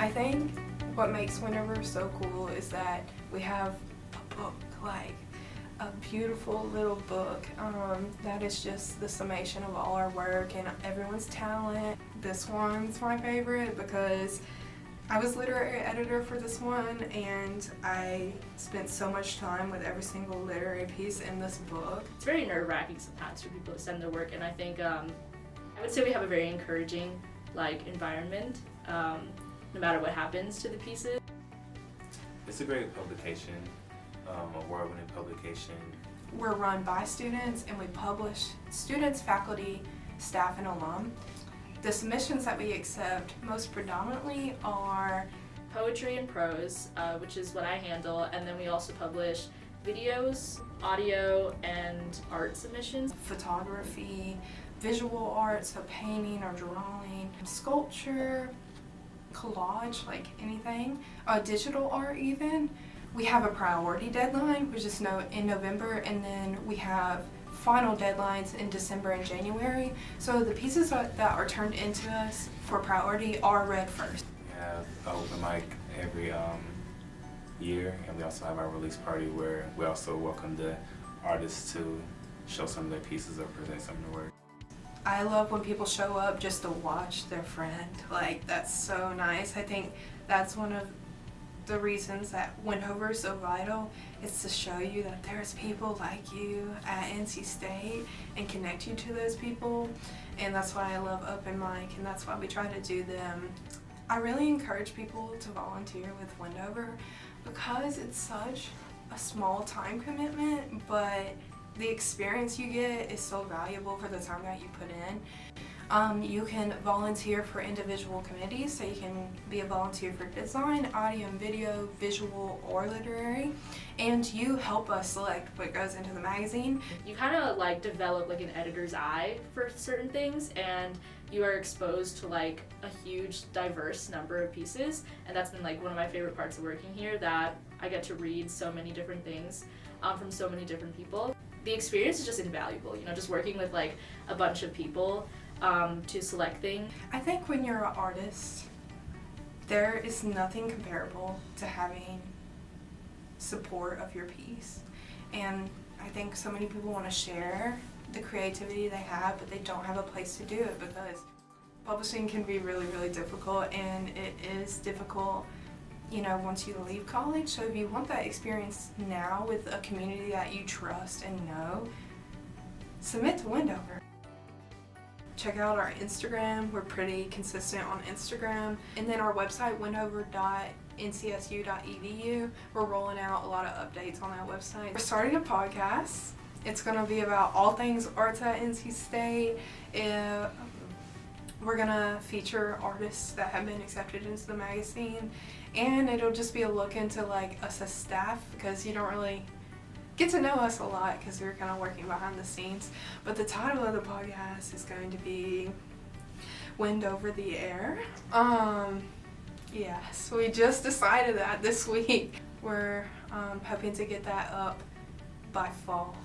I think what makes Windhover so cool is that we have a book, like a beautiful little book that is just the summation of all our work and everyone's talent. This one's my favorite because I was literary editor for this one, and I spent so much time with every single literary piece in this book. It's very nerve-wracking sometimes for people to send their work, and I think I would say we have a very encouraging environment, no matter what happens to the pieces. It's a great publication, award-winning publication. We're run by students, and we publish students, faculty, staff, and alum. The submissions that we accept most predominantly are poetry and prose, which is what I handle, and then we also publish videos, audio, and art submissions. Photography, visual art, so painting or drawing, sculpture, collage, like anything, digital art even. We have a priority deadline, which is in November, and then we have final deadlines in December and January. So the pieces that are turned into us for priority are read first. We have an open mic every year, and we also have our release party where we also welcome the artists to show some of their pieces or present some of their work. I love when people show up just to watch their friend. Like, that's so nice. I think that's one of the reasons that Windhover is so vital, is to show you that there's people like you at NC State and connect you to those people. And that's why I love open mic, and that's why we try to do them. I really encourage people to volunteer with Windhover because it's such a small time commitment, but the experience you get is so valuable for the time that you put in. You can volunteer for individual committees, so you can be a volunteer for design, audio and video, visual, or literary, and you help us select what goes into the magazine. You kind of develop an editor's eye for certain things, and you are exposed to a huge diverse number of pieces, and that's been one of my favorite parts of working here, that I get to read so many different things from so many different people. The experience is just invaluable, just working with a bunch of people to select things. I think when you're an artist, there is nothing comparable to having support of your piece. And I think so many people want to share the creativity they have, but they don't have a place to do it because publishing can be really, really difficult, and it is difficult once you leave college. So if you want that experience now with a community that you trust and know, submit to Windhover. Check out our Instagram. We're pretty consistent on Instagram. And then our website, windhover.ncsu.edu. We're rolling out a lot of updates on that website. We're starting a podcast. It's going to be about all things arts at NC State. We're going to feature artists that have been accepted into the magazine. And it'll just be a look into us as staff, because you don't really get to know us a lot because we're kind of working behind the scenes. But the title of the podcast is going to be Wind Over the Air. Yes, we just decided that this week. We're hoping to get that up by fall.